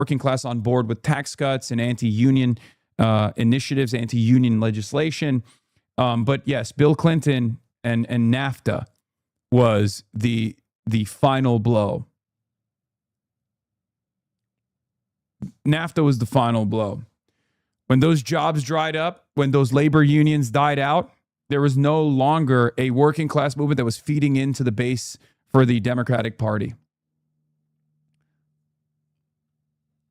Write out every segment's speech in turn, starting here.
working class on board with tax cuts and anti-union initiatives, anti-union legislation. But yes, Bill Clinton and NAFTA was the final blow. NAFTA was the final blow. When those jobs dried up, when those labor unions died out, there was no longer a working class movement that was feeding into the base for the Democratic Party.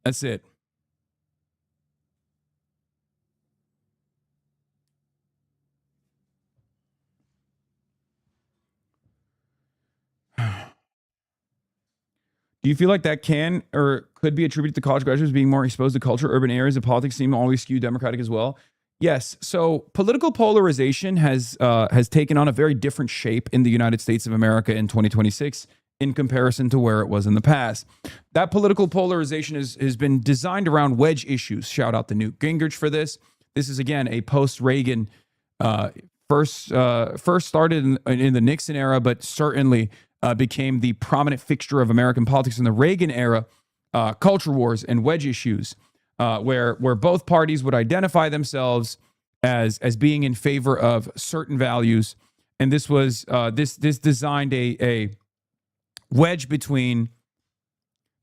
That's it. Do you feel like that can or could be attributed to college graduates being more exposed to culture? Urban areas of politics seem to always skew Democratic as well. Yes. So political polarization has taken on a very different shape in the United States of America in 2026 in comparison to where it was in the past. That political polarization has been designed around wedge issues. Shout out to Newt Gingrich for this. This is, again, a post-Reagan, first started in the Nixon era, but certainly became the prominent fixture of American politics in the Reagan era, culture wars and wedge issues, where both parties would identify themselves as being in favor of certain values. And this was this designed a wedge between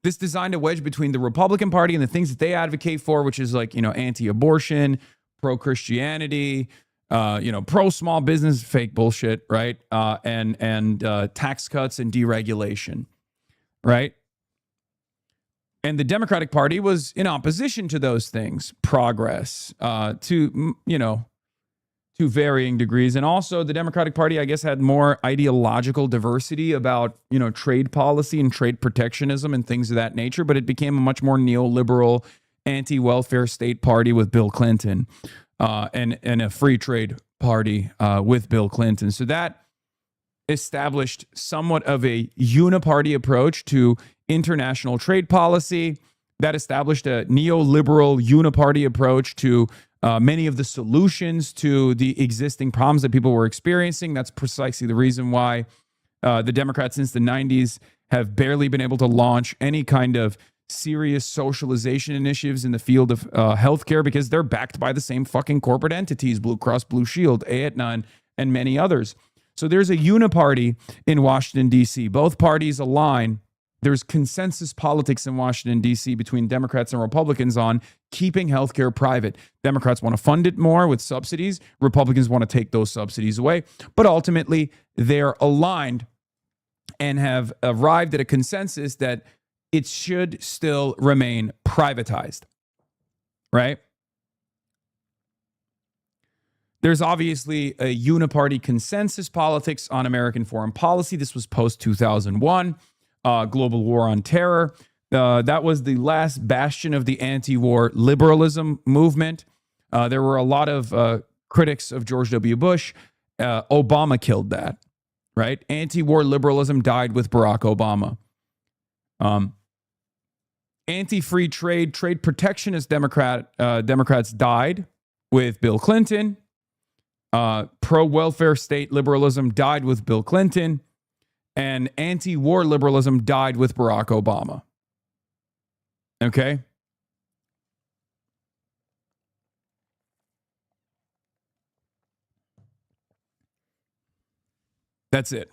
the Republican Party and the things that they advocate for, which is like, anti-abortion, pro-Christianity, pro-small business, fake bullshit, right? And tax cuts and deregulation, right? And the Democratic Party was in opposition to those things, progress, to varying degrees. And also the Democratic Party, I guess, had more ideological diversity about, trade policy and trade protectionism and things of that nature, but it became a much more neoliberal, anti-welfare state party with Bill Clinton. And a free trade party with Bill Clinton. So that established somewhat of a uniparty approach to international trade policy. That established a neoliberal uniparty approach to many of the solutions to the existing problems that people were experiencing. That's precisely the reason why the Democrats since the 90s have barely been able to launch any kind of serious socialization initiatives in the field of healthcare, because they're backed by the same fucking corporate entities, Blue Cross Blue Shield, Aetna, and many others. So there's a uniparty in Washington, D.C. Both parties align. There's consensus politics in Washington, D.C. between Democrats and Republicans on keeping healthcare private. Democrats want to fund it more with subsidies. Republicans want to take those subsidies away. But ultimately, they're aligned and have arrived at a consensus that it should still remain privatized, right? There's obviously a uniparty consensus politics on American foreign policy. This was post-2001, global war on terror. That was the last bastion of the anti-war liberalism movement. There were a lot of critics of George W. Bush. Obama killed that, right? Anti-war liberalism died with Barack Obama. Anti-free trade protectionist Democrats died with Bill Clinton. Pro-welfare state liberalism died with Bill Clinton. And anti-war liberalism died with Barack Obama. Okay? That's it.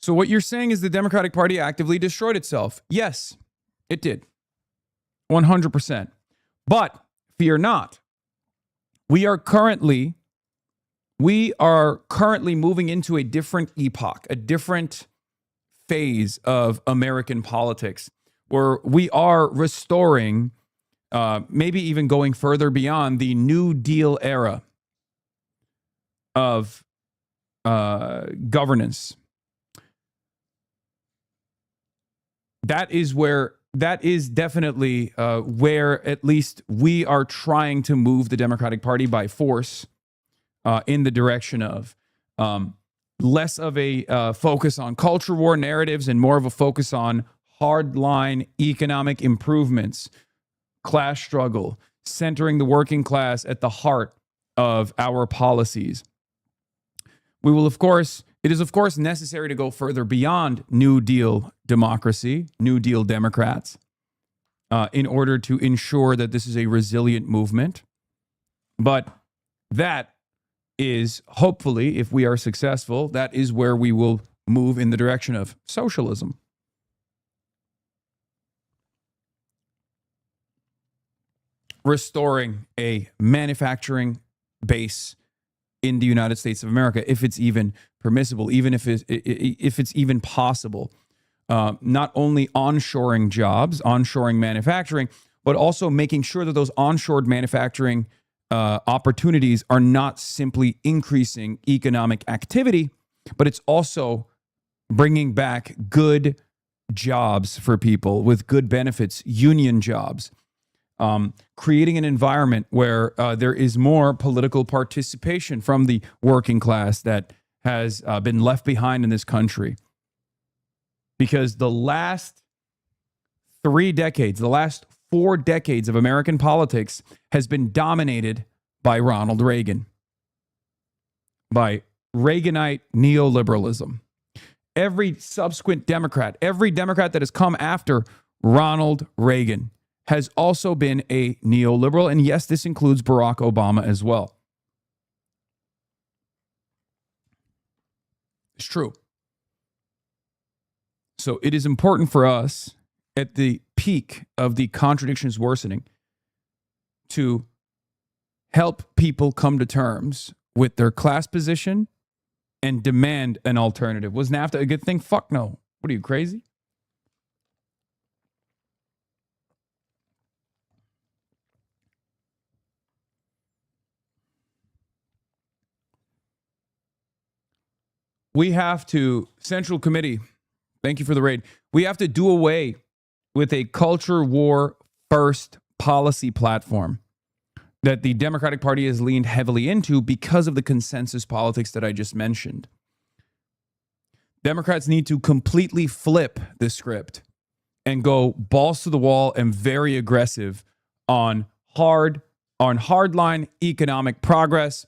So what you're saying is the Democratic Party actively destroyed itself. Yes, it did. 100%. But fear not. We are currently moving into a different epoch, a different phase of American politics, where we are restoring, maybe even going further beyond the New Deal era of governance. That is definitely where at least we are trying to move the Democratic Party by force in the direction of less of a focus on culture war narratives and more of a focus on hardline economic improvements, class struggle, centering the working class at the heart of our policies. We will, of course, It is, of course, necessary to go further beyond New Deal democracy, New Deal Democrats, in order to ensure that this is a resilient movement. But that is, hopefully, if we are successful, that is where we will move in the direction of socialism. Restoring a manufacturing base in the United States of America, if it's even permissible, even if it's even possible. Not only onshoring jobs, onshoring manufacturing, but also making sure that those onshored manufacturing opportunities are not simply increasing economic activity, but it's also bringing back good jobs for people with good benefits, union jobs. Creating an environment where there is more political participation from the working class that has been left behind in this country. Because the last 3 decades, the last 4 decades of American politics has been dominated by Ronald Reagan, by Reaganite neoliberalism. Every subsequent Democrat, every Democrat that has come after Ronald Reagan has also been a neoliberal. And yes, this includes Barack Obama as well. It's true. So it is important for us at the peak of the contradictions worsening to help people come to terms with their class position and demand an alternative. Was NAFTA a good thing? Fuck no. What are you, crazy? We have to, Central Committee, thank you for the raid. We have to do away with a culture war first policy platform that the Democratic Party has leaned heavily into because of the consensus politics that I just mentioned. Democrats need to completely flip the script and go balls to the wall and very aggressive on hardline economic progress,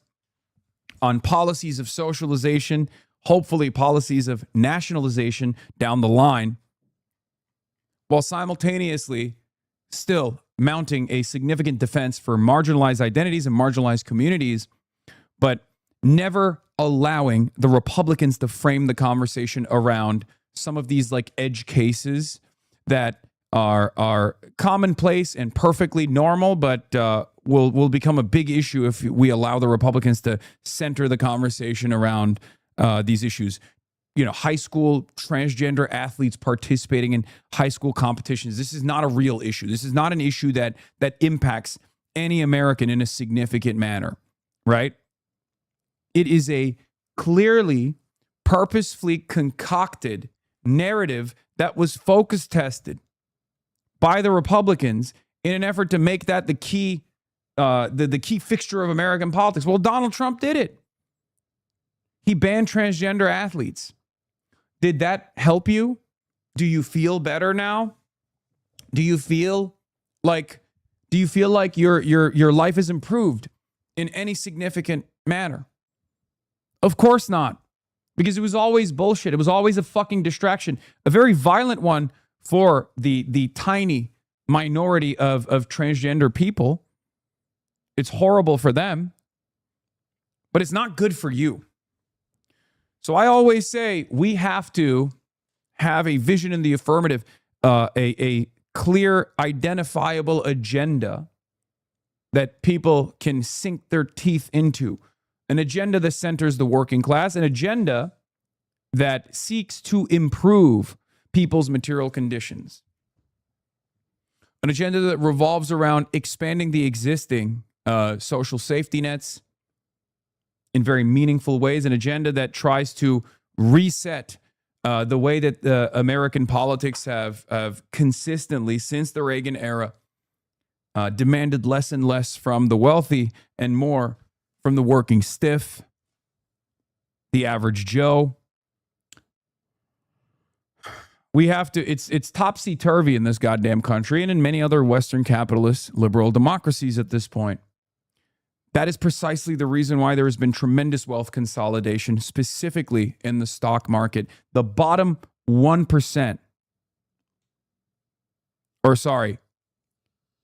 on policies of socialization, hopefully policies of nationalization down the line, while simultaneously still mounting a significant defense for marginalized identities and marginalized communities, but never allowing the Republicans to frame the conversation around some of these like edge cases that are commonplace and perfectly normal, but will become a big issue if we allow the Republicans to center the conversation around these issues. You know, high school transgender athletes participating in high school competitions. This is not a real issue. This is not an issue that impacts any American in a significant manner, right? It is a clearly, purposefully concocted narrative that was focus tested by the Republicans in an effort to make that the key fixture of American politics. Well, Donald Trump did it. He banned transgender athletes. Did that help you? Do you feel better now? Do you feel like your life is improved in any significant manner? Of course not. Because it was always bullshit. It was always a fucking distraction. A very violent one for the tiny minority of transgender people. It's horrible for them. But it's not good for you. So I always say we have to have a vision in the affirmative, a clear, identifiable agenda that people can sink their teeth into. An agenda that centers the working class, an agenda that seeks to improve people's material conditions. An agenda that revolves around expanding the existing social safety nets in very meaningful ways, an agenda that tries to reset the way that the American politics have consistently, since the Reagan era, demanded less and less from the wealthy and more from the working stiff, the average Joe. We have to, it's topsy-turvy in this goddamn country and in many other Western capitalist liberal democracies at this point. That is precisely the reason why there has been tremendous wealth consolidation, specifically in the stock market. The bottom 1%, or sorry,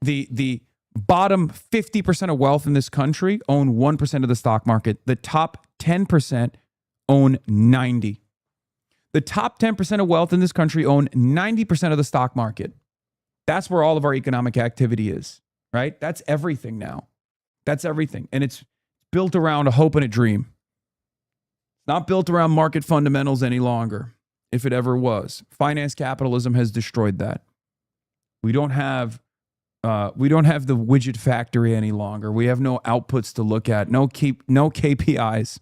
the bottom 50% of wealth in this country own 1% of the stock market. The top 10% own 90%. The top 10% of wealth in this country own 90% of the stock market. That's where all of our economic activity is, right? That's everything now. That's everything. And it's built around a hope and a dream. It's not built around market fundamentals any longer, if it ever was. Finance capitalism has destroyed that. We don't have the widget factory any longer. We have no outputs to look at, no KPIs,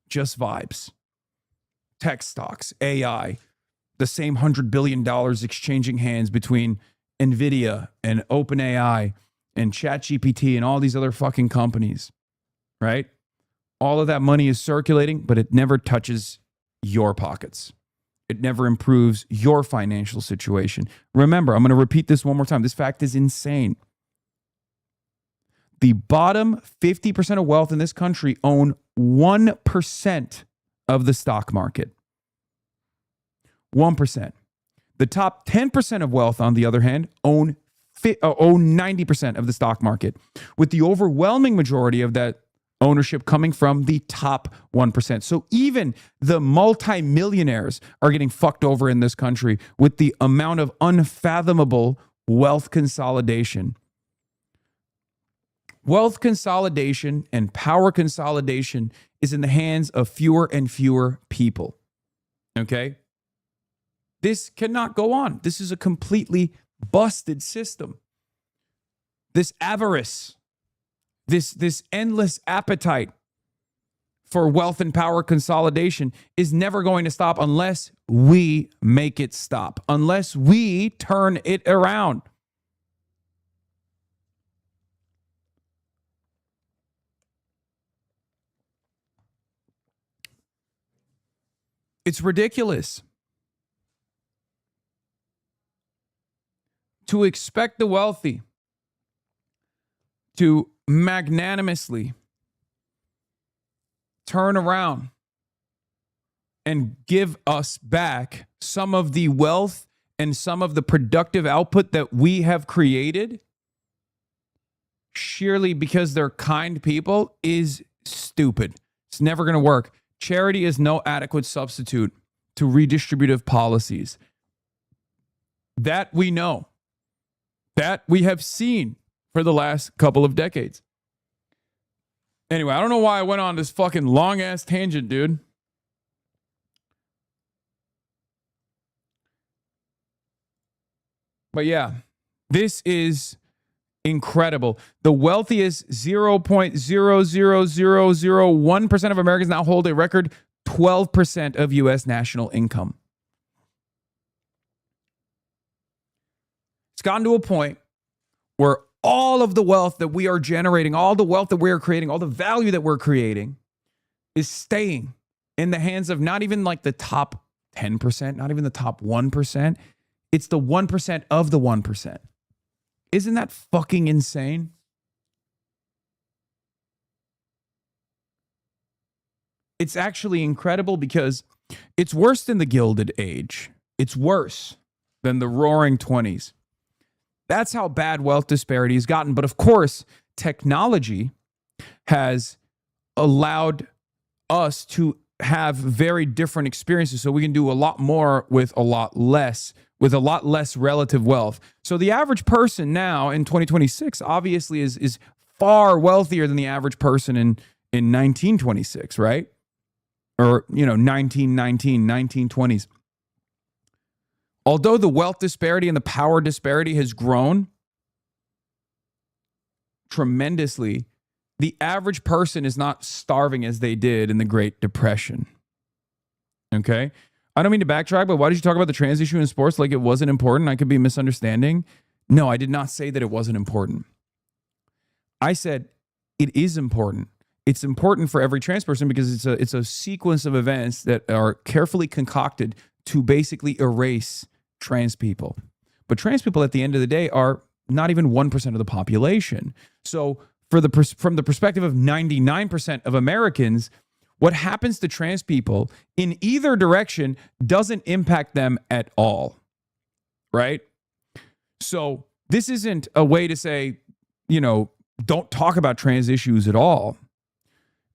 just vibes. Tech stocks, AI, the same $100 billion exchanging hands between NVIDIA and OpenAI and ChatGPT and all these other fucking companies, right? All of that money is circulating, but it never touches your pockets. It never improves your financial situation. Remember, I'm going to repeat this one more time. This fact is insane. The bottom 50% of wealth in this country own 1% of the stock market. 1%. The top 10% of wealth, on the other hand, own 90% of the stock market, with the overwhelming majority of that ownership coming from the top 1%. So even the multimillionaires are getting fucked over in this country with the amount of unfathomable wealth consolidation. Wealth consolidation and power consolidation is in the hands of fewer and fewer people. Okay? This cannot go on. This is a completely busted system. This avarice, this endless appetite for wealth and power consolidation is never going to stop unless we make it stop, unless we turn it around. It's ridiculous to expect the wealthy to magnanimously turn around and give us back some of the wealth and some of the productive output that we have created sheerly because they're kind people is stupid. It's never going to work. Charity is no adequate substitute to redistributive policies. That we know. That we have seen for the last couple of decades. Anyway, I don't know why I went on this fucking long-ass tangent, dude. But yeah, this is incredible. The wealthiest 0.00001% of Americans now hold a record 12% of U.S. national income. It's gotten to a point where all of the wealth that we are generating, all the wealth that we are creating, all the value that we're creating is staying in the hands of not even like the top 10%, not even the top 1%. It's the 1% of the 1%. Isn't that fucking insane? It's actually incredible because it's worse than the Gilded Age. It's worse than the Roaring 20s. That's how bad wealth disparity has gotten. But of course, technology has allowed us to have very different experiences. So we can do a lot more with a lot less relative wealth. So the average person now in 2026 obviously is far wealthier than the average person in 1926, right? Or, 1919, 1920s. Although the wealth disparity and the power disparity has grown tremendously, the average person is not starving as they did in the Great Depression. Okay? I don't mean to backtrack, but why did you talk about the trans issue in sports like it wasn't important? I could be misunderstanding. No, I did not say that it wasn't important. I said it is important. It's important for every trans person because it's a sequence of events that are carefully concocted to basically erase trans people. But trans people at the end of the day are not even 1% of the population. So from the perspective of 99% of Americans, what happens to trans people in either direction doesn't impact them at all, right? So this isn't a way to say, don't talk about trans issues at all.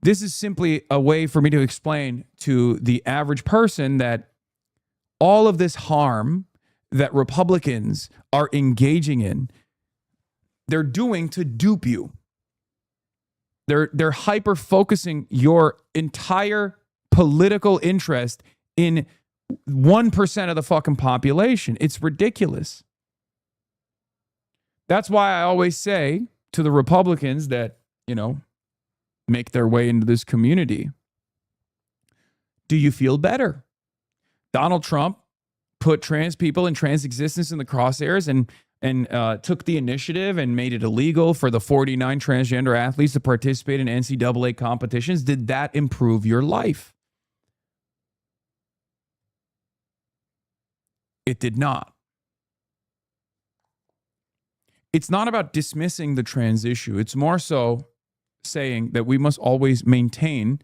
This is simply a way for me to explain to the average person that all of this harm that Republicans are engaging in, they're doing to dupe you. They're hyper-focusing your entire political interest in 1% of the fucking population. It's ridiculous. That's why I always say to the Republicans that, make their way into this community, do you feel better? Donald Trump put trans people and trans existence in the crosshairs and took the initiative and made it illegal for the 49 transgender athletes to participate in NCAA competitions. Did that improve your life? It did not. It's not about dismissing the trans issue. It's more so saying that we must always maintain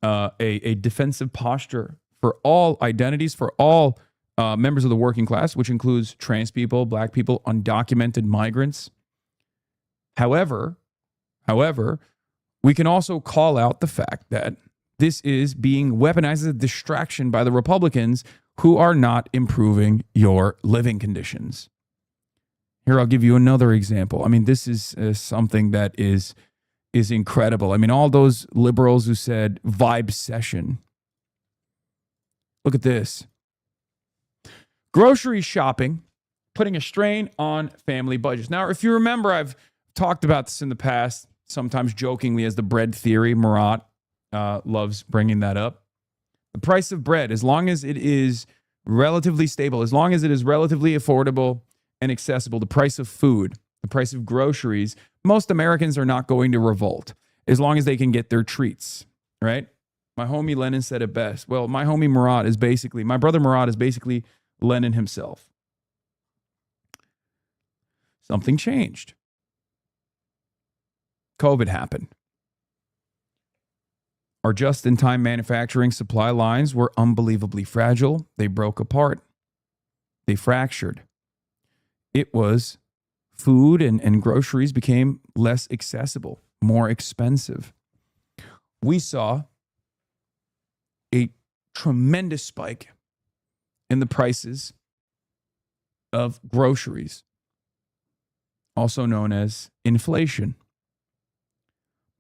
a defensive posture for all identities, for all members of the working class, which includes trans people, black people, undocumented migrants. However, we can also call out the fact that this is being weaponized as a distraction by the Republicans who are not improving your living conditions. Here, I'll give you another example. I mean, this is something that is incredible. I mean, all those liberals who said vibe session. Look at this. Grocery shopping, putting a strain on family budgets. Now, if you remember, I've talked about this in the past, sometimes jokingly as the bread theory. Murat loves bringing that up. The price of bread, as long as it is relatively stable, as long as it is relatively affordable and accessible, the price of food, the price of groceries, most Americans are not going to revolt as long as they can get their treats, right? My homie Lenin said it best. Well, my brother Murat is basically Lenin himself. Something changed. COVID happened. Our just-in-time manufacturing supply lines were unbelievably fragile. They broke apart. They fractured. It was food and groceries became less accessible, more expensive. We saw a tremendous spike in the prices of groceries, also known as inflation.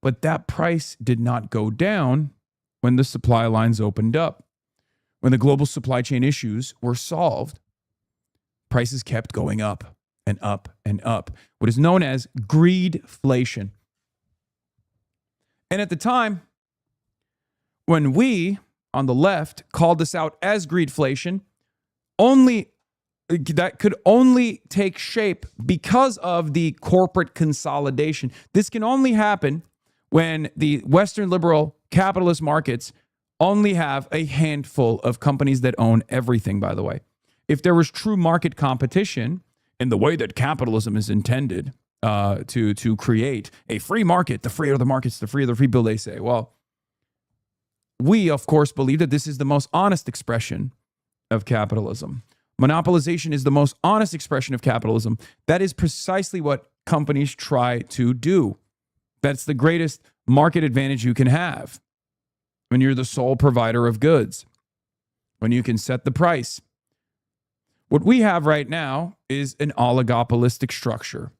But that price did not go down when the supply lines opened up. When the global supply chain issues were solved, prices kept going up and up and up, what is known as greedflation. And at the time, when we on the left called this out as greedflation, that could only take shape because of the corporate consolidation. This can only happen when the Western liberal capitalist markets only have a handful of companies that own everything, by the way. If there was true market competition in the way that capitalism is intended to create a free market, the freer the markets, the freer the free bill, they say. Well, we, of course, believe that this is the most honest expression of capitalism. Monopolization is the most honest expression of capitalism. That is precisely what companies try to do. That's the greatest market advantage you can have when you're the sole provider of goods, when you can set the price. What we have right now is an oligopolistic structure.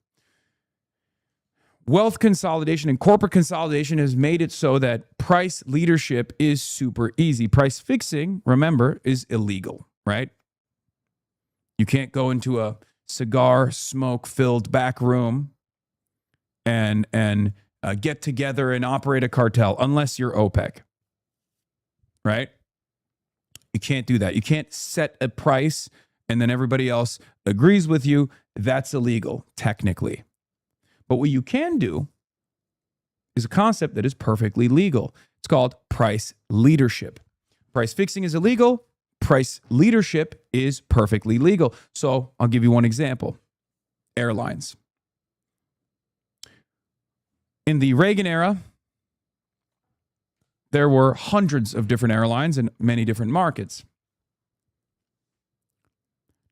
Wealth consolidation and corporate consolidation has made it so that price leadership is super easy. Price fixing, remember, is illegal, right? You can't go into a cigar smoke-filled back room and get together and operate a cartel unless you're OPEC, right? You can't do that. You can't set a price and then everybody else agrees with you. That's illegal, technically. But what you can do is a concept that is perfectly legal. It's called price leadership. Price fixing is illegal. Price leadership is perfectly legal. So I'll give you one example. Airlines. In the Reagan era, there were hundreds of different airlines in many different markets.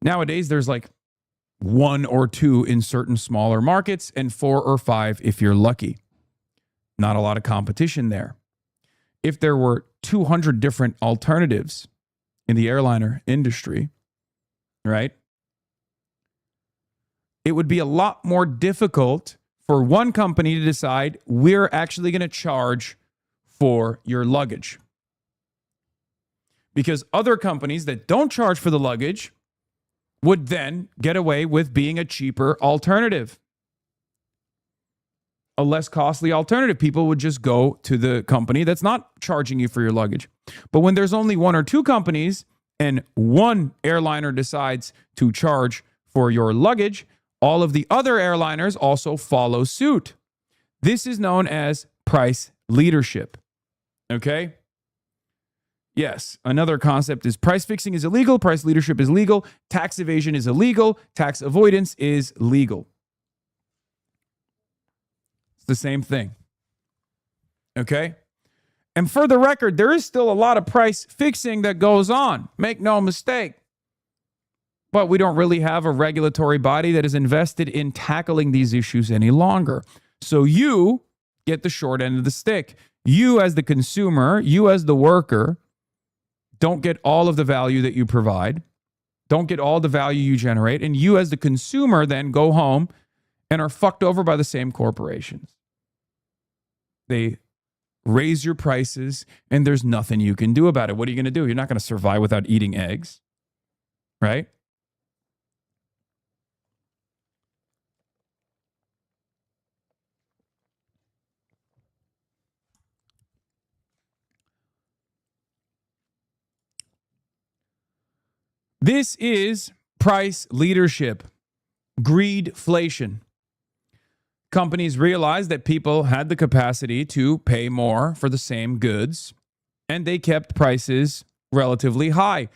Nowadays, there's like one or two in certain smaller markets and 4 or 5 if you're lucky. Not a lot of competition there. If there were 200 different alternatives in the airliner industry, right, it would be a lot more difficult for one company to decide we're actually going to charge for your luggage. Because other companies that don't charge for the luggage would then get away with being a cheaper alternative, a less costly alternative. People would just go to the company that's not charging you for your luggage. But when there's only 1 or 2 companies and one airliner decides to charge for your luggage, all of the other airliners also follow suit. This is known as price leadership. Okay? Yes, another concept is price fixing is illegal, price leadership is legal, tax evasion is illegal, tax avoidance is legal. It's the same thing. Okay? And for the record, there is still a lot of price fixing that goes on. Make no mistake. But we don't really have a regulatory body that is invested in tackling these issues any longer. So you get the short end of the stick. You as the consumer, you as the worker, don't get all of the value that you provide, don't get all the value you generate, and you as the consumer then go home and are fucked over by the same corporations. They raise your prices, and there's nothing you can do about it. What are you going to do? You're not going to survive without eating eggs, right? This is price leadership, greedflation. Companies realized that people had the capacity to pay more for the same goods, and they kept prices relatively high.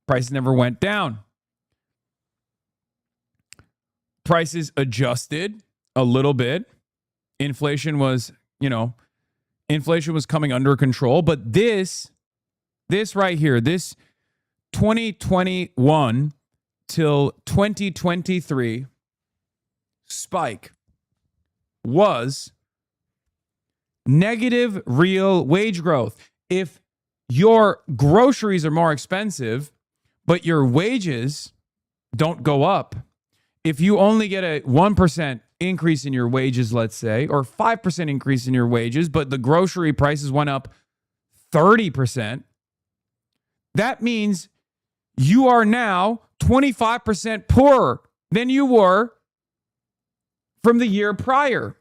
Prices never went down. Prices adjusted a little bit. Inflation was coming under control, but this right here, this 2021 till 2023 spike was negative real wage growth. If your groceries are more expensive, but your wages don't go up, if you only get a 1% increase in your wages, let's say, or 5% increase in your wages, but the grocery prices went up 30%, that means you are now 25% poorer than you were from the year prior.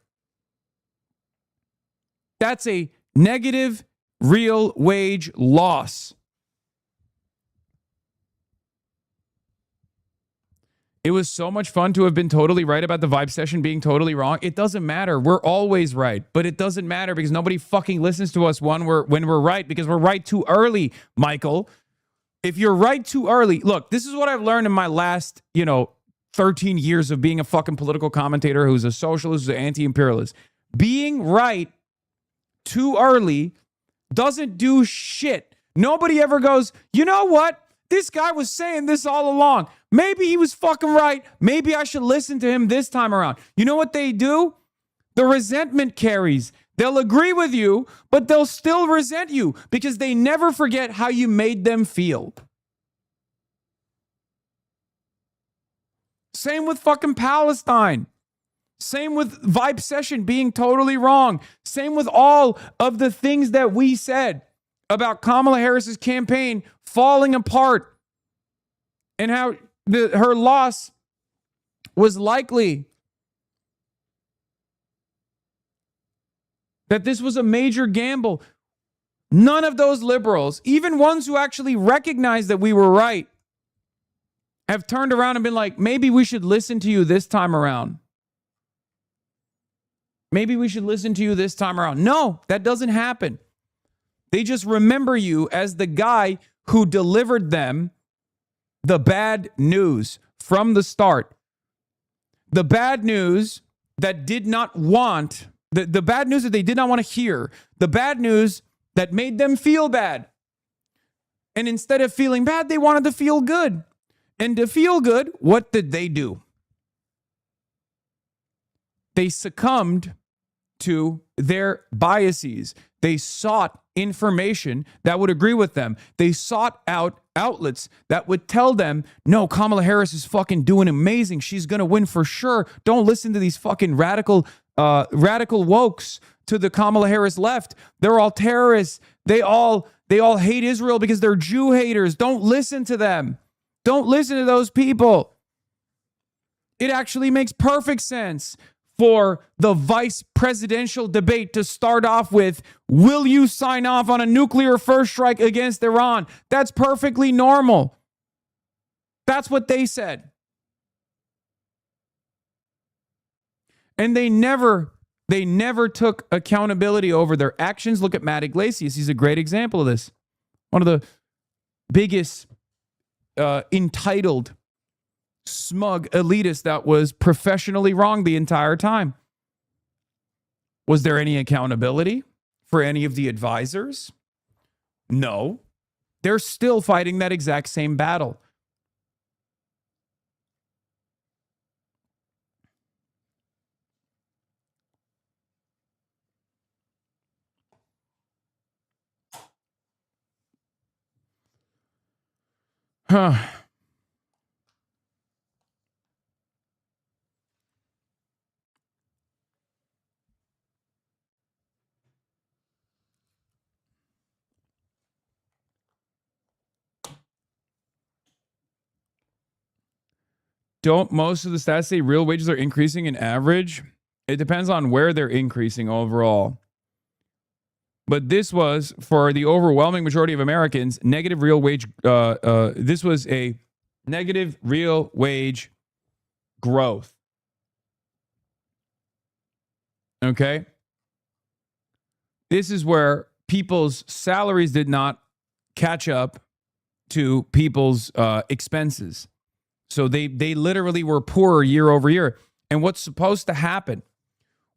That's a negative real wage loss. It was so much fun to have been totally right about the vibe session being totally wrong. It doesn't matter. We're always right, but it doesn't matter because nobody fucking listens to us when we're right, because we're right too early, Michael. If you're right too early, look, this is what I've learned in my last, 13 years of being a fucking political commentator who's a socialist, who's an anti-imperialist. Being right too early doesn't do shit. Nobody ever goes, you know what? This guy was saying this all along. Maybe he was fucking right. Maybe I should listen to him this time around. You know what they do? The resentment carries. They'll agree with you, but they'll still resent you because they never forget how you made them feel. Same with fucking Palestine. Same with Vibe Session being totally wrong. Same with all of the things that we said about Kamala Harris's campaign falling apart and how her loss was likely. That this was a major gamble. None of those liberals, even ones who actually recognized that we were right, have turned around and been like, maybe we should listen to you this time around. Maybe we should listen to you this time around. No, that doesn't happen. They just remember you as the guy who delivered them the bad news from the start. The bad news that did not want The bad news that they did not want to hear, the bad news that made them feel bad. And instead of feeling bad, they wanted to feel good. And to feel good, what did they do? They succumbed to their biases. They sought information that would agree with them. They sought out outlets that would tell them, no, Kamala Harris is fucking doing amazing. She's going to win for sure. Don't listen to these fucking radical wokes to the Kamala Harris left. They're all terrorists. They all hate Israel because they're Jew haters. Don't listen to them. Don't listen to those people. It actually makes perfect sense for the vice presidential debate to start off with, will you sign off on a nuclear first strike against Iran? That's perfectly normal. That's what they said. And they never took accountability over their actions. Look at Matt Iglesias. He's a great example of this. One of the biggest entitled, smug elitist that was professionally wrong the entire time. Was there any accountability for any of the advisors? No. They're still fighting that exact same battle. Huh. Don't most of the stats say real wages are increasing in average? It depends on where they're increasing overall. But this was, for the overwhelming majority of Americans, negative real wage. This was a negative real wage growth. Okay? This is where people's salaries did not catch up to people's expenses. So they literally were poorer year over year. And what's supposed to happen?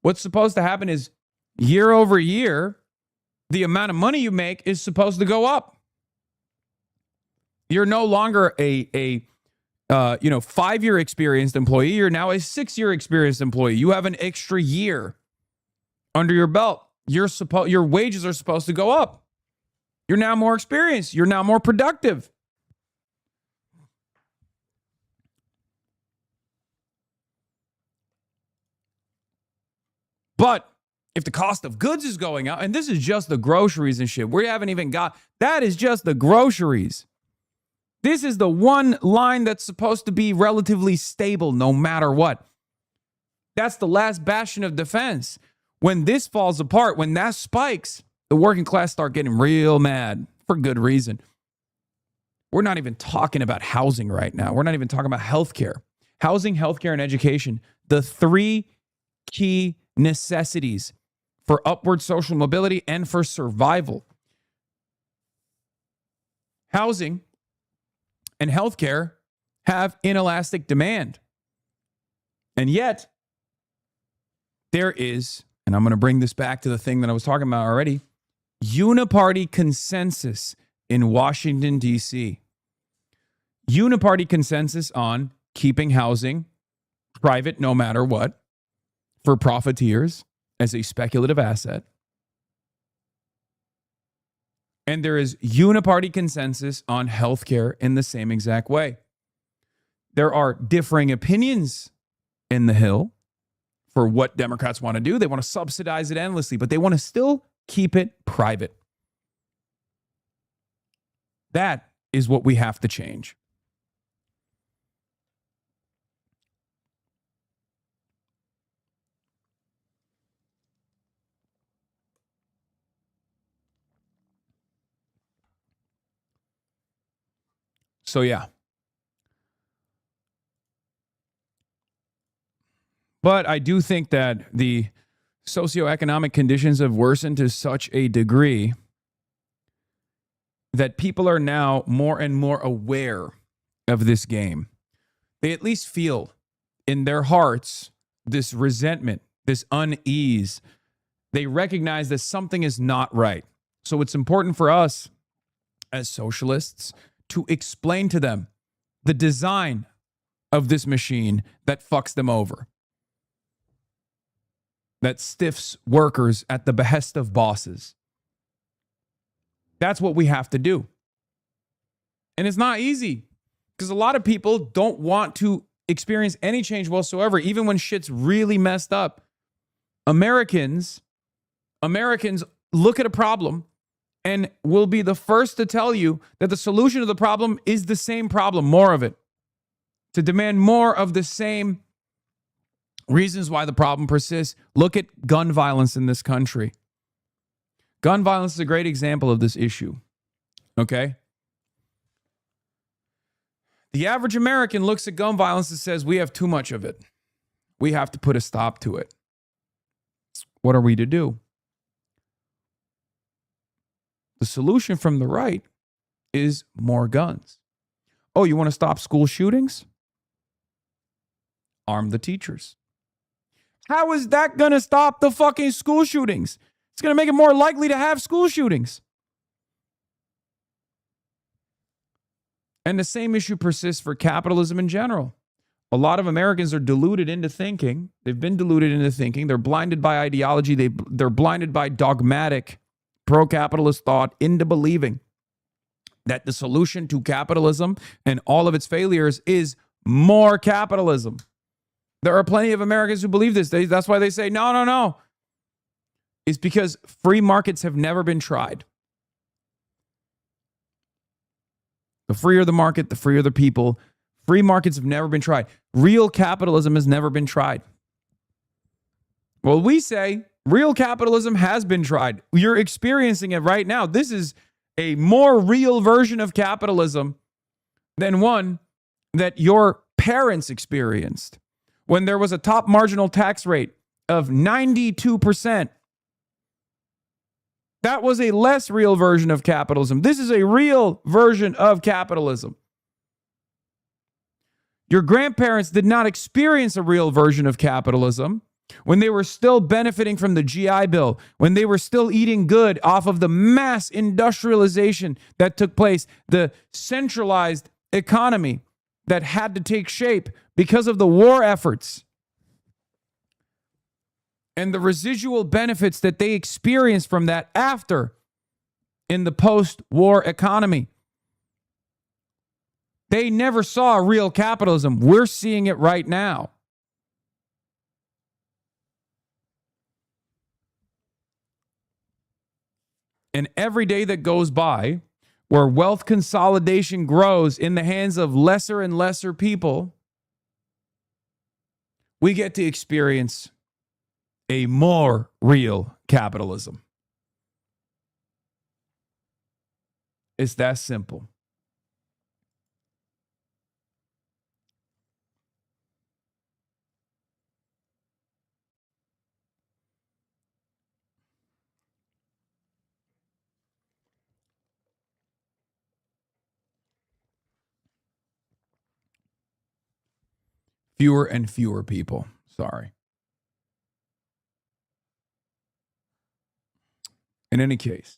What's supposed to happen is year over year, the amount of money you make is supposed to go up. You're no longer a 5-year experienced employee. You're now a 6-year experienced employee. You have an extra year under your belt. Your wages are supposed to go up. You're now more experienced. You're now more productive. But if the cost of goods is going up, and this is just the groceries and shit, we haven't even got, that is just the groceries. This is the one line that's supposed to be relatively stable no matter what. That's the last bastion of defense. When this falls apart, when that spikes, the working class start getting real mad for good reason. We're not even talking about housing right now. We're not even talking about healthcare. Housing, healthcare, and education, the 3 key necessities for upward social mobility and for survival. Housing and healthcare have inelastic demand. And yet, there is, and I'm going to bring this back to the thing that I was talking about already, uniparty consensus in Washington, D.C. Uniparty consensus on keeping housing private no matter what, for profiteers as a speculative asset. And there is uniparty consensus on healthcare in the same exact way. There are differing opinions in the Hill for what Democrats want to do. They want to subsidize it endlessly, but they want to still keep it private. That is what we have to change. So, yeah. But I do think that the socioeconomic conditions have worsened to such a degree that people are now more and more aware of this game. They at least feel in their hearts this resentment, this unease, They recognize that something is not right. So it's important for us as socialists to explain to them the design of this machine that fucks them over, that stiffs workers at the behest of bosses. That's what we have to do. And it's not easy because a lot of people don't want to experience any change whatsoever, even when shit's really messed up. Americans look at a problem and will be the first to tell you that the solution to the problem is the same problem, more of it, to demand more of the same reasons why the problem persists. Look at gun violence in this country. Gun violence is a great example of this issue, okay? The average American looks at gun violence and says, we have too much of it. We have to put a stop to it. What are we to do? The solution from the right is more guns. Oh, you want to stop school shootings? Arm the teachers. How is that going to stop the fucking school shootings? It's going to make it more likely to have school shootings. And the same issue persists for capitalism in general. A lot of Americans are deluded into thinking. They've been deluded into thinking. They're blinded by ideology. They're blinded by dogmatic pro-capitalist thought into believing that the solution to capitalism and all of its failures is more capitalism. There are plenty of Americans who believe this. That's why they say, no. It's because free markets have never been tried. The freer the market, the freer the people. Free markets have never been tried. Real capitalism has never been tried. Well, we say real capitalism has been tried. You're experiencing it right now. This is a more real version of capitalism than one that your parents experienced when there was a top marginal tax rate of 92%. That was a less real version of capitalism. This is a real version of capitalism. Your grandparents did not experience a real version of capitalism when they were still benefiting from the GI Bill, when they were still eating good off of the mass industrialization that took place, the centralized economy that had to take shape because of the war efforts, and the residual benefits that they experienced from that after in the post-war economy. They never saw real capitalism. We're seeing it right now. And every day that goes by where wealth consolidation grows in the hands of lesser and lesser people, we get to experience a more real capitalism. It's that simple. Fewer and fewer people. Sorry. In any case,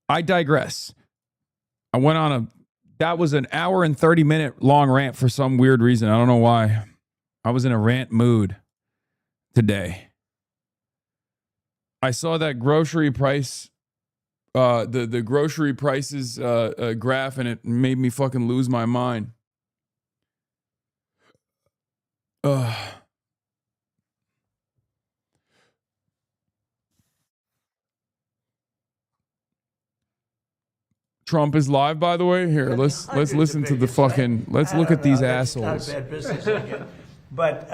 I digress. That was an hour and 30-minute long rant for some weird reason. I don't know why. I was in a rant mood today. I saw that grocery price, the grocery prices graph, and it made me fucking lose my mind. Trump is live, by the way. Here, let's listen to the fucking. Let's look at these assholes. Not bad business, but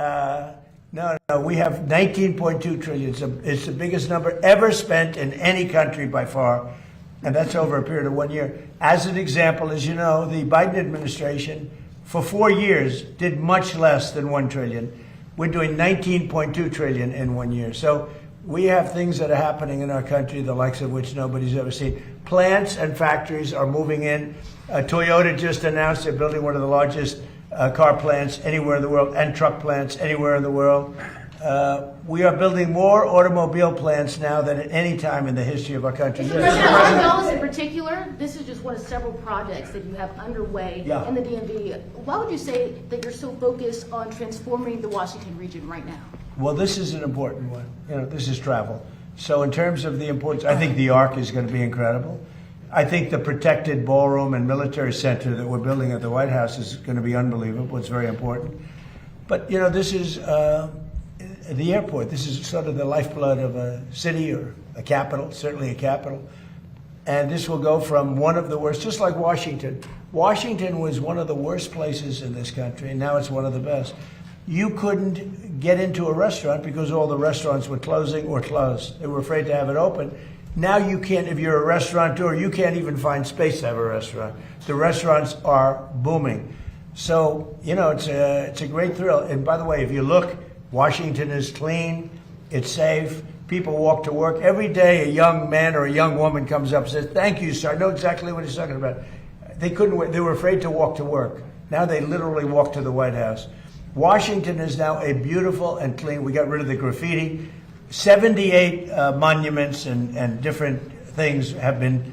no, we have 19.2 trillion. It's the biggest number ever spent in any country by far, and that's over a period of 1 year. As an example, as you know, the Biden administration for 4 years did much less than 1 trillion. We're doing 19.2 trillion in 1 year. So we have things that are happening in our country, the likes of which nobody's ever seen. Plants and factories are moving in. Toyota just announced they're building one of the largest car plants anywhere in the world, and truck plants anywhere in the world. We are building more automobile plants now than at any time in the history of our country. Mr. President, Dulles in particular, this is just one of several projects that you have underway Yeah. in the DMV. Why would you say that you're so focused on transforming the Washington region right now? Well, this is an important one. You know, this is travel. So in terms of the importance, I think the Arc is going to be incredible. I think the protected ballroom and military center that we're building at the White House is going to be unbelievable. It's very important. But, you know, this is the airport. This is sort of the lifeblood of a city or a capital, certainly a capital. And this will go from one of the worst, just like Washington. Washington was one of the worst places in this country, and now it's one of the best. You couldn't get into a restaurant because all the restaurants were closing or closed. They were afraid to have it open. Now you can't, if you're a restaurateur, you can't even find space to have a restaurant. The restaurants are booming. So, you know, it's a great thrill. And by the way, if you look, Washington is clean, it's safe, people walk to work. Every day a young man or a young woman comes up and says, "Thank you, sir." I know exactly what he's talking about. They were afraid to walk to work. Now they literally walk to the White House. Washington is now a beautiful and clean. We got rid of the graffiti. 78 monuments and different things have been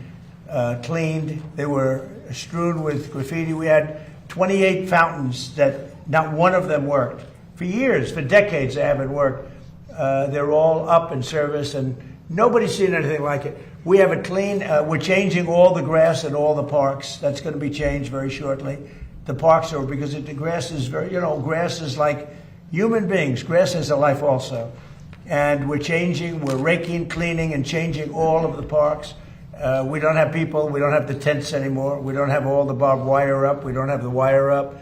cleaned. They were strewn with graffiti. We had 28 fountains that not one of them worked. For years, for decades, they haven't worked. They're all up in service, and nobody's seen anything like it. We have it clean. We're changing all the grass in all the parks. That's going to be changed very shortly. The parks are, because the grass is very, you know, grass is like human beings. Grass has a life also. And we're changing, we're raking, cleaning, and changing all of the parks. We don't have people, we don't have the tents anymore. We don't have all the barbed wire up. We don't have the wire up.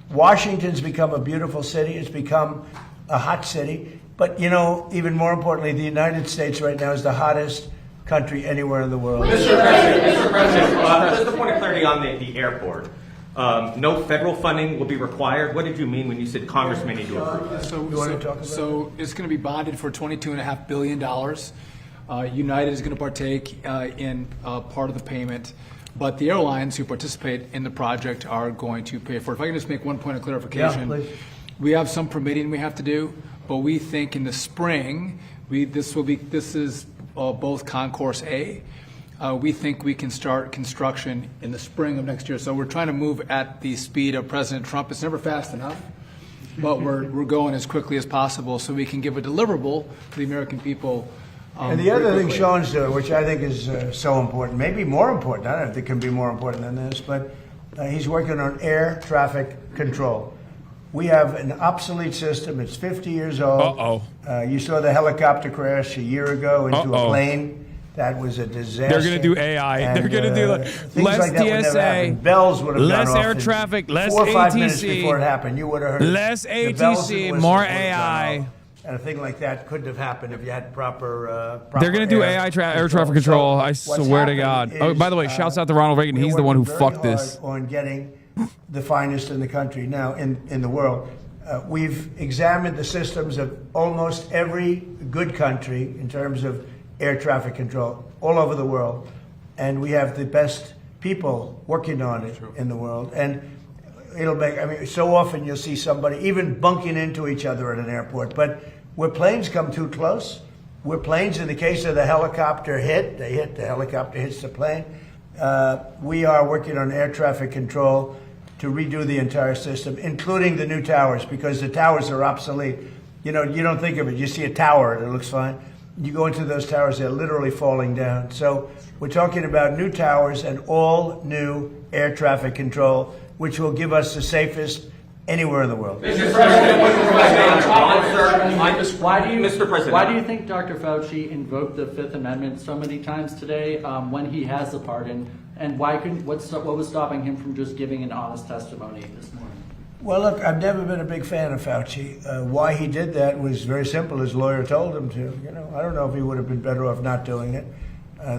Washington's become a beautiful city. It's become a hot city. But, you know, even more importantly, the United States right now is the hottest country anywhere in the world. Mr. President, just a point of clarity on the airport. No federal funding will be required. What did you mean when you said Congress may need to approve? So it's going to be bonded for $22.5 billion. United is going to partake in part of the payment, but the airlines who participate in the project are going to pay for it. If I can just make one point of clarification. Yeah, please. We have some permitting we have to do, but we think in the spring, this is both Concourse A. We think we can start construction in the spring of next year. So we're trying to move at the speed of President Trump. It's never fast enough, but we're going as quickly as possible so we can give a deliverable to the American people. And the other thing Sean's doing, which I think is so important, maybe more important, I don't know if it can be more important than this, but he's working on air traffic control. We have an obsolete system. It's 50 years old. You saw the helicopter crash a year ago into a plane. That was a disaster. They're going to do AI. And, they're going to do less like that would never TSA, happen. Bells would have less gone off air in traffic, less 4 or 5 minutes ATC, before it happened. You would have heard less the bells and ATC, whistles more would have gone AI. off. And a thing like that couldn't have happened if you had proper They're going to do air AI air traffic control. So I what's swear to God. happened Oh, by is, the way, shouts out to Ronald Reagan. we're He's the one who working very fucked this. hard on getting the finest in the country now in the world. We've examined the systems of almost every good country in terms of air traffic control all over the world, and we have the best people working on it in the world. And it'll make, I mean, so often you'll see somebody even bunking into each other at an airport, but where planes come too close, where planes, in the case of the helicopter the helicopter hits the plane, we are working on air traffic control to redo the entire system, including the new towers, because the towers are obsolete. You know, you don't think of it. You see a tower, it looks fine. You go into those towers, they're literally falling down. So we're talking about new towers and all new air traffic control, which will give us the safest anywhere in the world. Mr. President, Why do you think Dr. Fauci invoked the Fifth Amendment so many times today when he has the pardon? And what was stopping him from just giving an honest testimony this morning? Well, look, I've never been a big fan of Fauci. Why he did that was very simple. His lawyer told him to. You know, I don't know if he would have been better off not doing it.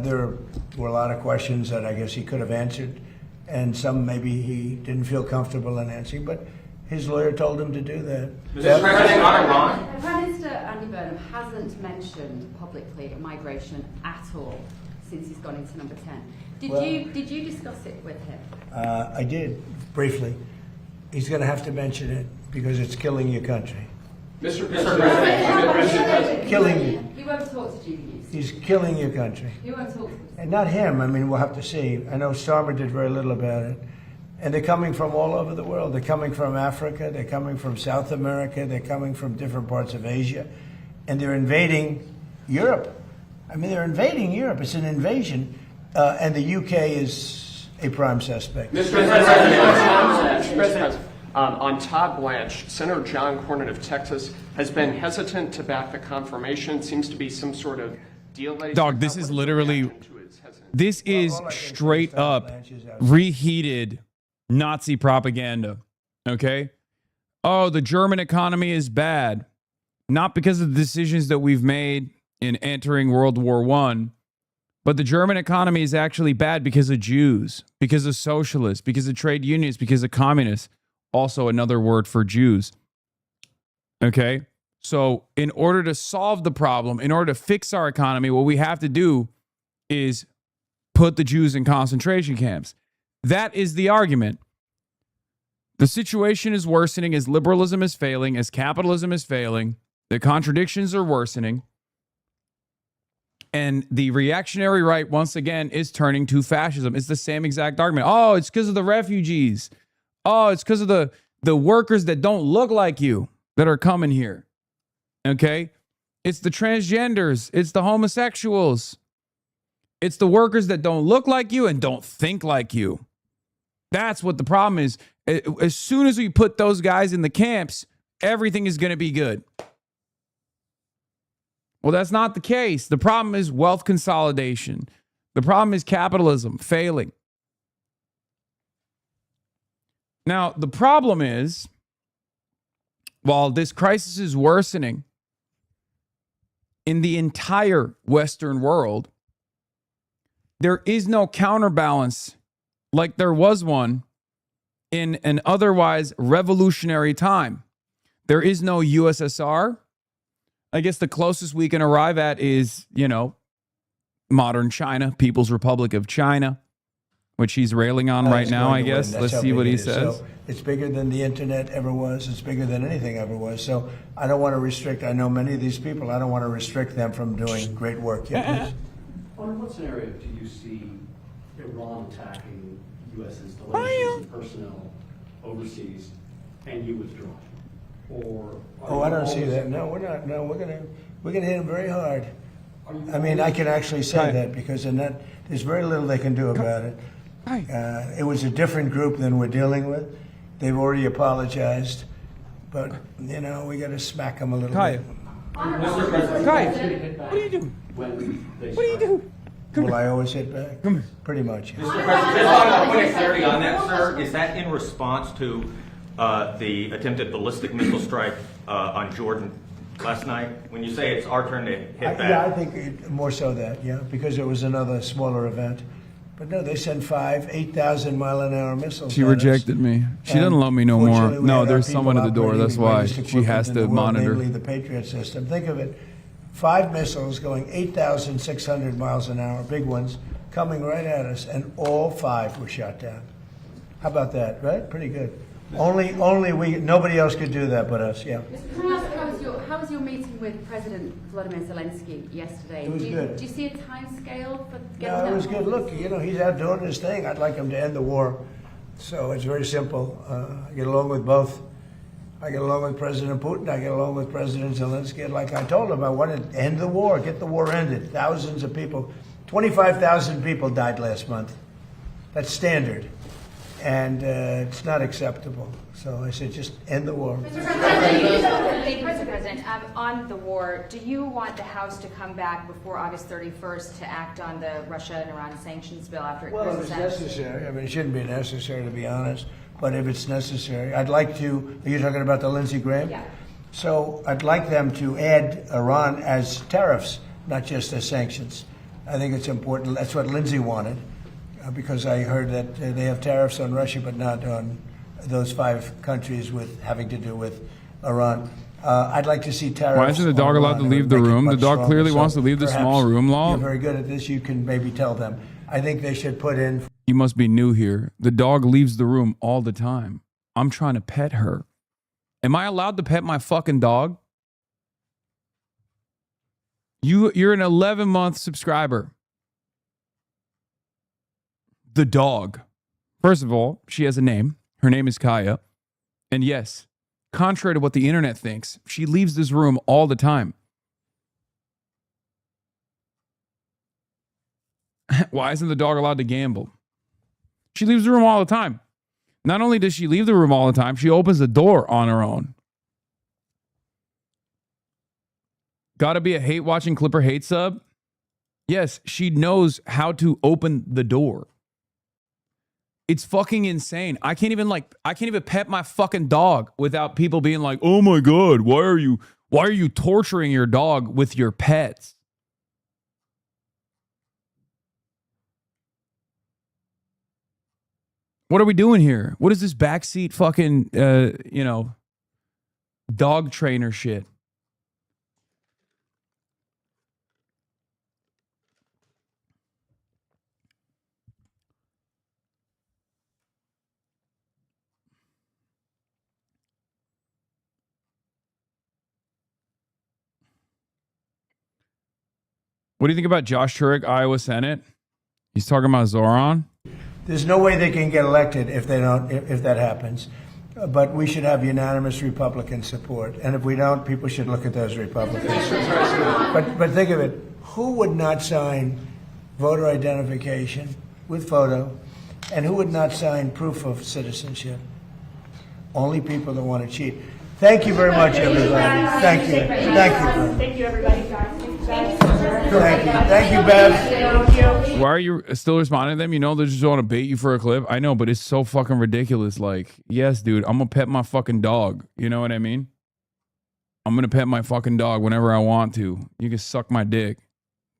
There were a lot of questions that I guess he could have answered, and some maybe he didn't feel comfortable in answering, but his lawyer told him to do that. Mr. President, on Iran. Prime Minister Andy Burnham hasn't mentioned publicly migration at all since he's gone into number 10. Did you discuss it with him? I did, briefly. He's going to have to mention it because it's killing your country. Mr. President, Killing you. He won't talk to GBUs. He's killing your country. He won't talk to them. And not him. I mean, we'll have to see. I know Starmer did very little about it. And they're coming from all over the world. They're coming from Africa. They're coming from South America. They're coming from different parts of Asia. And they're invading Europe. I mean, they're invading Europe. It's an invasion. And the UK is a prime suspect. Mr. President, on Todd Blanche, Senator John Cornyn of Texas has been hesitant to back the confirmation. Seems to be some sort of deal that he's Dog, this What is your literally, reaction to his hesitancy? this is all I can say is straight Todd up Blanche is out. reheated Nazi propaganda. Okay? Oh, the German economy is bad. Not because of the decisions that we've made in entering World War I, but the German economy is actually bad because of Jews, because of socialists, because of trade unions, because of communists. Also another word for Jews. Okay? So in order to solve the problem, in order to fix our economy, what we have to do is put the Jews in concentration camps. That is the argument. The situation is worsening as liberalism is failing, as capitalism is failing. The contradictions are worsening. And the reactionary right, once again, is turning to fascism. It's the same exact argument. Oh, it's because of the refugees. Oh, it's because of the workers that don't look like you that are coming here. Okay? It's the transgenders. It's the homosexuals. It's the workers that don't look like you and don't think like you. That's what the problem is. As soon as we put those guys in the camps, everything is going to be good. Well, that's not the case. The problem is wealth consolidation. The problem is capitalism failing. Now, the problem is, while this crisis is worsening in the entire Western world, there is no counterbalance like there was one in an otherwise revolutionary time. There is no USSR. I guess the closest we can arrive at is, modern China, People's Republic of China, which he's railing on right It's now, going I to win. guess. That's Let's how see big what it he is. says. So it's bigger than the internet ever was. It's bigger than anything ever was. So I don't want to restrict. I know many of these people. I don't want to restrict them from doing great work. Yeah, please. Under what scenario do you see Iran attacking U.S. installations and personnel overseas and you withdraw? Or Oh, I don't see that. No, we're not. No, we're gonna hit them very hard. I mean, I can actually say Hi. that because there's very little they can do about it. Hi. It was a different group than we're dealing with. They've already apologized, but we got to smack them a little Kai. bit. Mr. President, Kai, what are you doing? When they What do you do? Will I always hit back? Come here. Pretty much. Mr. President, just on a point of clarity on that, sir, is that in response to the attempted ballistic missile strike on Jordan last night? When you say it's our turn to hit back? Yeah, I think more so that, because it was another smaller event. But no, they sent 8,000-mile-an-hour missiles. She at us. rejected me. She And doesn't love me no more. fortunately, we No, had our there's people someone at the door. operating That's the why greatest she has equipment in to the world, monitor. namely the Patriot system. Think of it: 5 missiles going 8,600 miles an hour, big ones, coming right at us, and all 5 were shot down. How about that? Right? Pretty good. Only we. Nobody else could do that but us. Yeah. How was your meeting with President Volodymyr Zelensky yesterday? It was good. Do you see a time scale for getting No, it that? was good. Look, he's out doing his thing. I'd like him to end the war. So it's very simple. I get along with both. I get along with President Putin. I get along with President Zelensky. And like I told him, I want to end the war, get the war ended. Thousands of people, 25,000 people died last month. That's standard. And it's not acceptable. So I said, just end the war. Mr. President, on the war, do you want the House to come back before August 31st to act on the Russia and Iran sanctions bill after it Well, clears if the it's Senate? necessary. I mean, it shouldn't be necessary, to be honest. But if it's necessary, I'd like to. Are you talking about the Lindsey Graham? Yeah. So I'd like them to add Iran as tariffs, not just as sanctions. I think it's important. That's what Lindsey wanted, because I heard that they have tariffs on Russia, but not on those 5 countries with having to do with Iran. I'd like to see tariffs. Why isn't the dog on allowed to Iran. It leave would the make it room? The much dog stronger. clearly So wants to leave the perhaps small room, Law. You're very good at this. You can maybe tell them. I think they should put in. You must be new here. The dog leaves the room all the time. I'm trying to pet her. Am I allowed to pet my fucking dog? You're an 11-month subscriber. The dog. First of all, she has a name. Her name is Kaya. And yes, contrary to what the internet thinks, she leaves this room all the time. Why isn't the dog allowed to gamble? She leaves the room all the time. Not only does she leave the room all the time, she opens the door on her own. Gotta be a hate watching Clipper hate sub? Yes, she knows how to open the door. It's fucking insane. I can't even pet my fucking dog without people being like, "Oh my God, why are you torturing your dog with your pets?" What are we doing here? What is this backseat fucking dog trainer shit? What do you think about Josh Turek, Iowa Senate? He's talking about Zoran. There's no way they can get elected if they don't, if that happens. But we should have unanimous Republican support. And if we don't, people should look at those Republicans. But think of it. Who would not sign voter identification with photo? And who would not sign proof of citizenship? Only people that want to cheat. Thank you very much, everybody. Thank you. Thank you. Thank you, everybody. Thank you, Bev. Why are you still responding to them? You know they just want to bait you for a clip. I know, but it's so fucking ridiculous. Like, yes, dude, I'm gonna pet my fucking dog. You know what I mean? I'm gonna pet my fucking dog whenever I want to. You can suck my dick.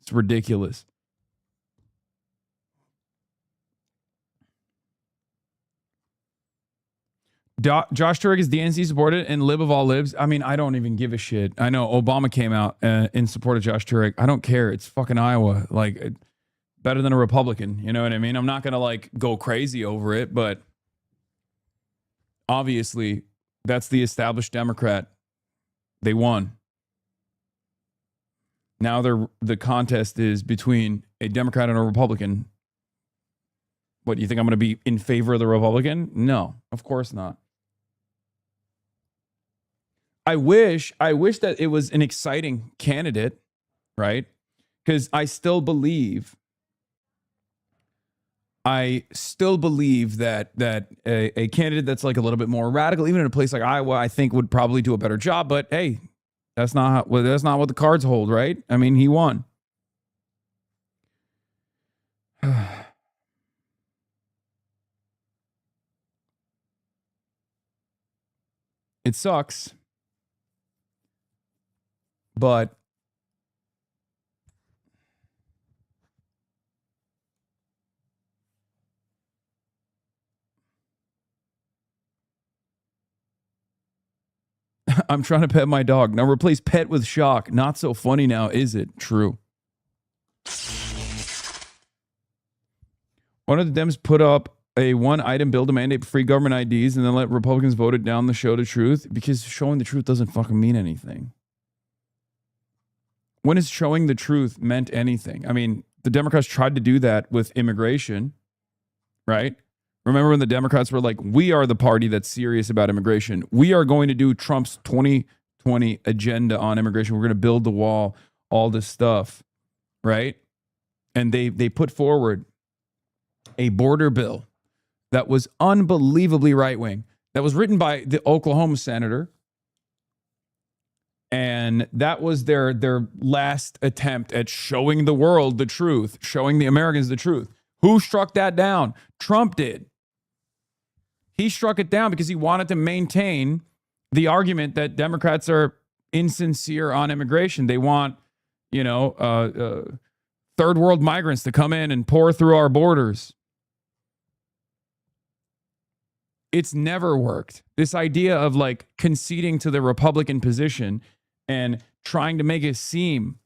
It's ridiculous. Josh Turek is DNC supported and lib of all libs. I mean, I don't even give a shit. I know Obama came out in support of Josh Turek. I don't care. It's fucking Iowa. Like, better than a Republican. You know what I mean? I'm not going to like go crazy over it, but obviously that's the established Democrat. They won. Now the contest is between a Democrat and a Republican. What, do you think I'm going to be in favor of the Republican? No, of course not. I wish that it was an exciting candidate, right? Because I still believe that a candidate that's like a little bit more radical, even in a place like Iowa, I think would probably do a better job. But hey, that's not what the cards hold, right? I mean, he won. It sucks. But I'm trying to pet my dog. Now replace pet with shock. Not so funny now, is it? True. Why don't the Dems put up a one-item bill to mandate free government IDs and then let Republicans vote it down the show the truth? Because showing the truth doesn't fucking mean anything. When has showing the truth meant anything? I mean, the Democrats tried to do that with immigration, right? Remember when the Democrats were like, we are the party that's serious about immigration. We are going to do Trump's 2020 agenda on immigration. We're going to build the wall, all this stuff, right? And they put forward a border bill that was unbelievably right-wing, that was written by the Oklahoma senator. And that was their last attempt at showing the world the truth, showing the Americans the truth. Who struck that down? Trump did. He struck it down because he wanted to maintain the argument that Democrats are insincere on immigration. They want, third world migrants to come in and pour through our borders. It's never worked. This idea of like conceding to the Republican position and trying to make it seem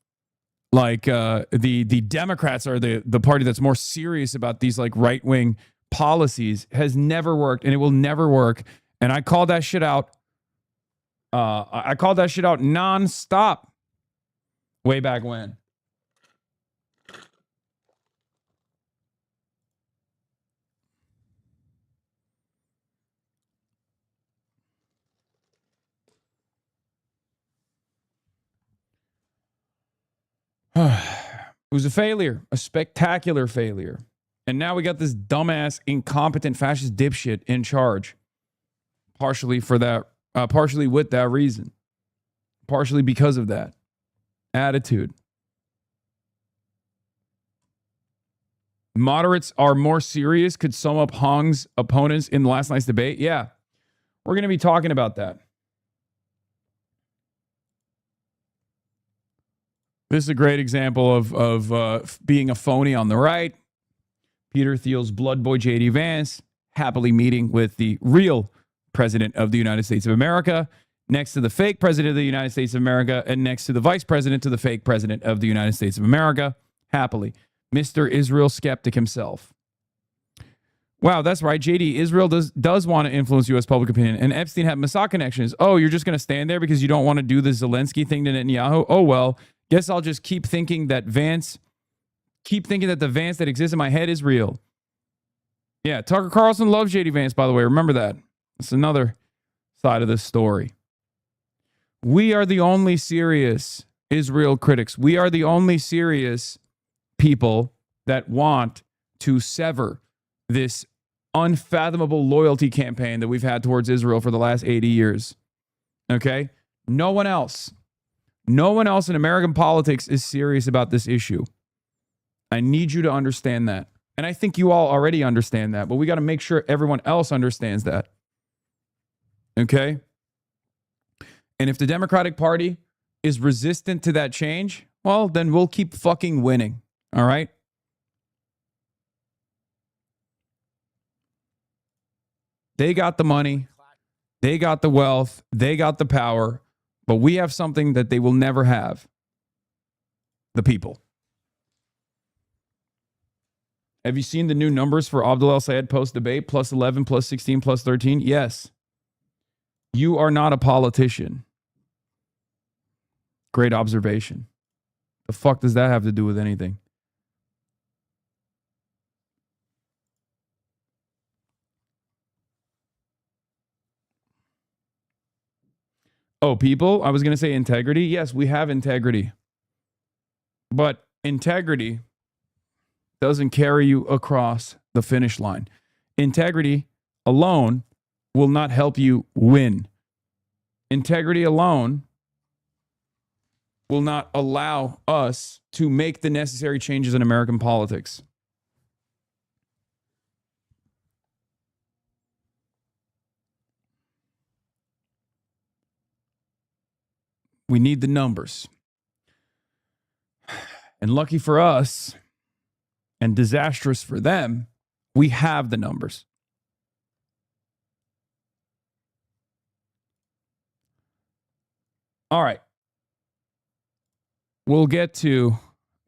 like the Democrats are the party that's more serious about these like right-wing policies has never worked, and it will never work. And I called that shit out. I called that shit out nonstop. Way back when. It was a failure, a spectacular failure. And now we got this dumbass, incompetent fascist dipshit in charge. Partially for that, partially with that reason. Partially because of that attitude. Moderates are more serious, could sum up Hong's opponents in last night's debate. Yeah, we're going to be talking about that. This is a great example of being a phony on the right. Peter Thiel's blood boy J.D. Vance happily meeting with the real president of the United States of America, next to the fake president of the United States of America, and next to the vice president to the fake president of the United States of America, happily. Mr. Israel skeptic himself. Wow, that's right, JD. Israel does want to influence U.S. public opinion, and Epstein had Mossad connections. Oh, you're just going to stand there because you don't want to do the Zelensky thing to Netanyahu? Oh, well, guess I'll just keep thinking that the Vance that exists in my head is real. Yeah, Tucker Carlson loves JD Vance, by the way. Remember that. That's another side of this story. We are the only serious Israel critics. We are the only serious people that want to sever this unfathomable loyalty campaign that we've had towards Israel for the last 80 years. Okay? No one else in American politics is serious about this issue. I need you to understand that. And I think you all already understand that, but we got to make sure everyone else understands that. Okay? And if the Democratic Party is resistant to that change, well, then we'll keep fucking winning. All right? They got the money. They got the wealth. They got the power. But we have something that they will never have. The people. Have you seen the new numbers for Abdul El-Sayed post-debate? Plus 11, plus 16, plus 13? Yes. You are not a politician. Great observation. The fuck does that have to do with anything? Oh, people? I was going to say integrity. Yes, we have integrity. But integrity doesn't carry you across the finish line. Integrity alone will not help you win. Integrity alone will not allow us to make the necessary changes in American politics. We need the numbers. And lucky for us, and disastrous for them, we have the numbers. All right. We'll get to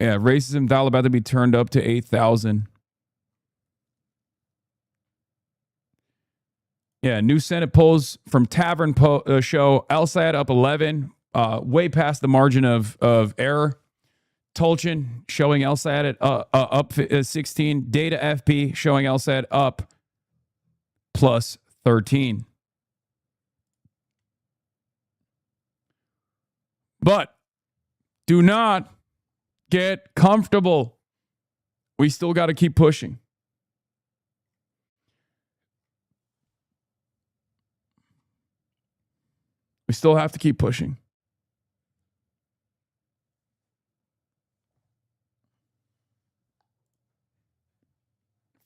racism dial about to be turned up to 8,000. Yeah, new Senate polls from Tavern show El-Sayed up 11, way past the margin of error. Tolchin showing El-Sayed at up 16. Data FP showing El-Sayed up plus 13. But do not get comfortable. We still got to keep pushing. We still have to keep pushing.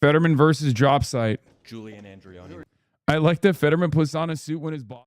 Fetterman versus job site. Julian Andrioni. I like that Fetterman puts on a suit when his boss.